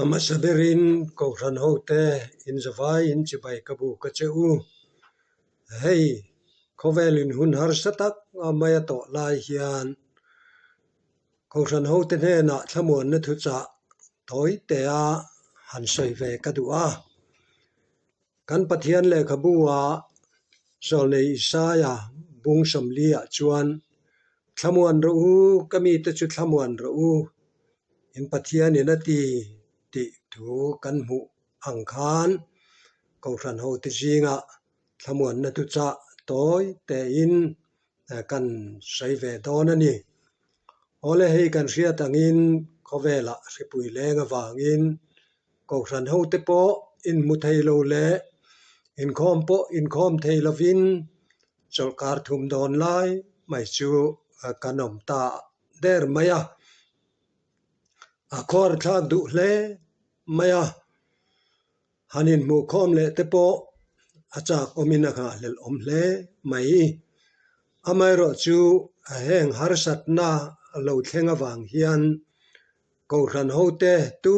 ama saberin ko ran hote in zawai in chibai kabu ka cheu hei khovelin hun har satak amaya to lai hian ko ran hote ne na thlamuan na thu cha thoi te a han soi ve ka du a kan pathian le khabuwa sol nei isaya bung samlia chuan thlamuan ro u kami te chu thlamuan ro u in pathian in ati ti thu kan mu ang khan ko ran ho te jinga thlamuan na tu cha toy te in kan sai ve don ani ole hei kan ria tangin khovela ripui lenga wangin ko ran ho te po in mu thei lo le in khom po in khom thei lovin chol kar thum don lai mai chu kanom ta der maya a khor thak du hle maya hanin mu khom le te po achak omina kha lel om hle mai amai ro chu a heng har sat na lo thlenga wang hian ko ran ho te tu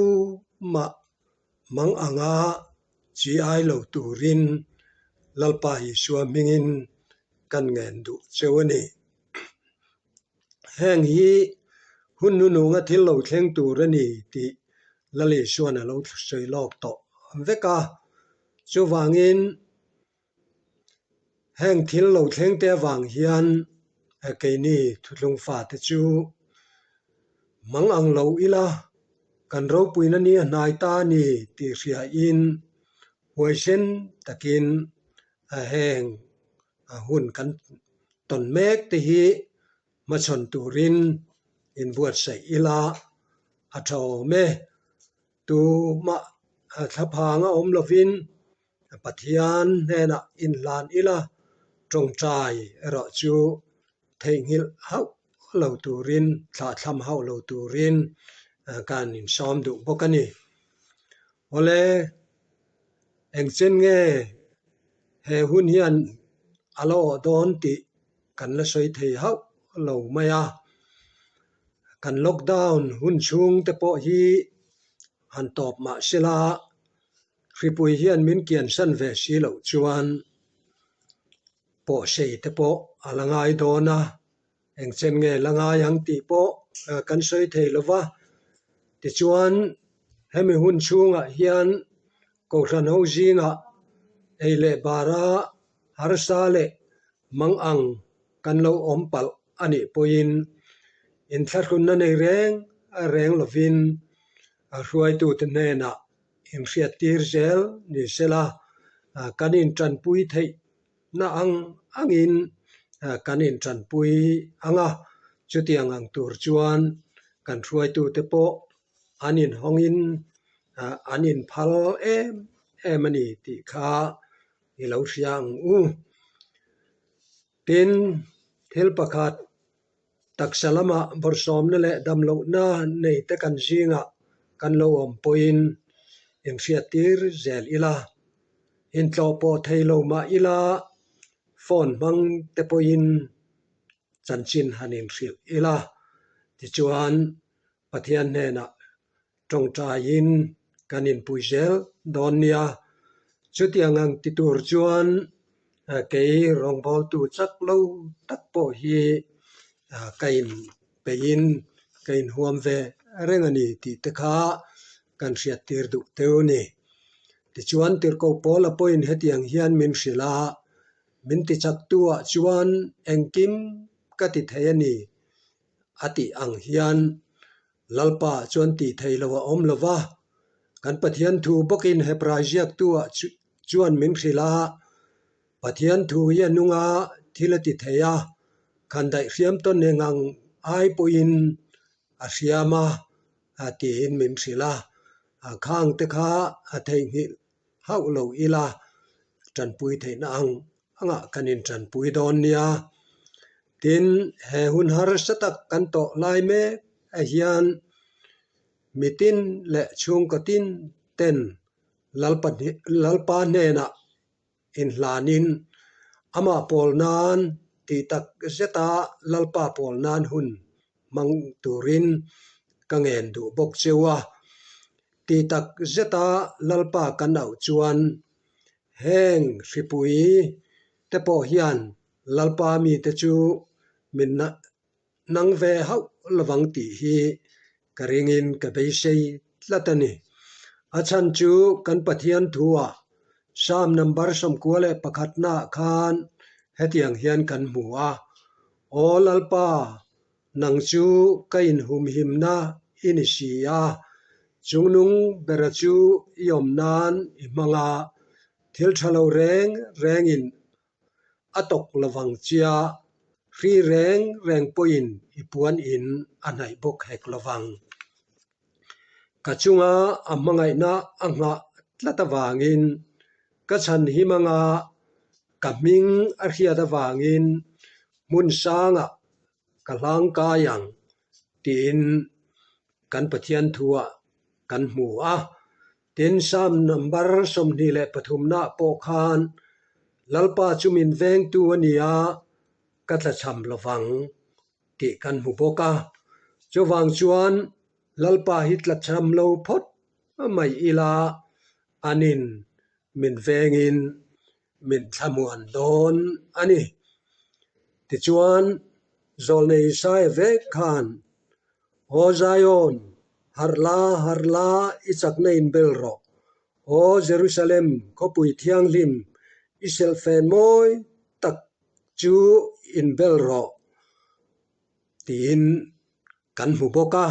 ma mang anga chi ai lo turin lalpa hi suam mingin kan ngen du chewani heng hi hun nu nu nga thil lo thleng turani ti lali suana lo sei lok to veka chu wangin heng thil lo thleng te wang hian ke ni thutlung fa te chu mang ang lo ila kan ro puina ni nai ta ni ti ria in huaisen takin a heng a hun kan ton mek te hi ma chon turin in buat sai ila a tho me tu ma thaphanga om lovin pathian hena in lan ila trong trai ro chu theingil hau lo turin thla thlam hau lo turin kan in som du bokani ole engchen nge he hun hian alo don ti kan la soi thei hau lo maya kan lockdown hun chung te po hi han top ma sila ripui hian min kian san ve si lo chuan po sei te po alangai dona engchen nge langai ang ti po kan soi thei lova ti chuan hemi hun chunga hian ko ran ho jinga eile bara harsale mang ang kan lo ompal ani poin in tharun na nei reng a reng lovin a ruai tu te ne na in riat tir zel ni sela kanin tran pui thei na angin kanin tran pui anga chutiang ang tur chuan kan ruai tu te po anin hongin anin phal emani ti kha i lo siang tin thil pakhat taksalama borsom na le damlo na nei te kan jinga kan lo om poin in fiatir zel ila in tlo po thailo ma ila phone mang te poin chanchin hanin ril ila ti chuan pathian ne na trong train kanin puizel donia chutiang ang ti tur chuan ke rong bol tu chak lo tak po hi kain pein kain huam ve rengani ti te kha kan riat tir du teuni ti chuan tir ko pola point hetiang hian min sila min ti chak tua chuan engkim ka ti thayani ati ang hian lalpa chuan ti theilowa om lova kan pathian thu bokin he prajiak tua chuan min sila pathian thu ya nunga thilati theya khandai riam ton ne ngang ai poin a riama ati in min sila khang te kha a thei hi hau lo ila tran pui thei na anga kanin tran pui don nia tin he hun har satak kan to lai me a hian mitin le chung katin ten lalpa ne na in hlanin ama polnan ti tak zeta lalpa polnan hun mang turin kangen du bok chewa ti tak zeta lalpa kan au chuan heng ripui te po hian lalpa mi te chu min na nang ve hau lawang ti hi karingin ka be sei tlatani achan chu kan pathian thua sam number som kuale pakhat na khan hetiang hian kan hmua all alpa nang chu kain hum him na inisia chungnung bera chu iom nan imanga thil thalo reng rengin atok lawang chia ri reng poin ipuan in anai bok hek lawang kachunga amangai na anga tlatawangin kachan himanga kaming arhiada wangin mun sanga kalang kayang tin kan pathian thua kan hmua tin sam number som ni le pathumna pokhan lalpa chumin veng tu ania katla cham lawang ti kan hmu boka chowang chuan lalpa hitla cham lo phot mai ila anin min vengin min thamuan don ani ti chuan zol nei sai ve khan o Zion harla ichak nei belro o Jerusalem ko pui thiang lim isel fen moi tak chu in belro tin kan hmu boka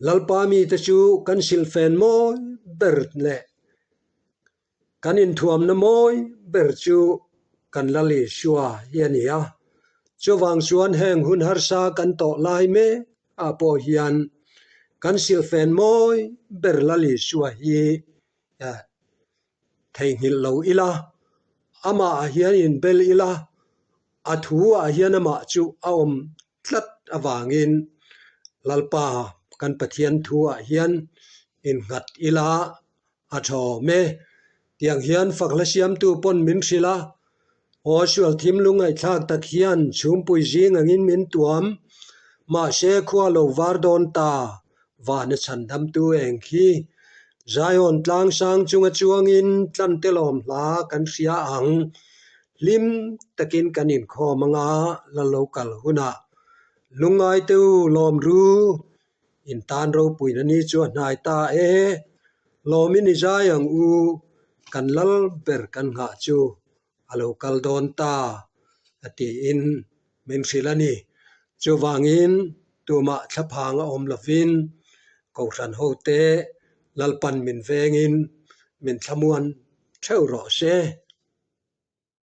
lalpa mi te chu kan sil fen moi ber le kan in thuam na moi ber chu kan lali shua hiania chowang chuan heng hun har sa kan to lai me a po hian kan sil fen moi ber lali shua hi thei ngil lo ila ama a hian in bel ila a thu a hian ama chu a om tlat awangin lalpa kan pathian thu a hian in ngat ila a tho me tiang hian fakla siam tu pon min sila o sual thim lungai thak tak hian chhum pui jing angin min tuam ma she khua lo var don ta van chan dam tu eng khi Zion tlang sang chunga chuangin tlan telom hla kan ria ang lim takin kanin kho manga la local huna lungai tu lom ru in tan ro pui na ni chu hnai ta e lomin Zion u kan lal ber kan nga chu alo kal don ta ati in min silani chu wangin tuma thlaphang om lovin ko ran hote lalpan min vengin min thamuan theu ro se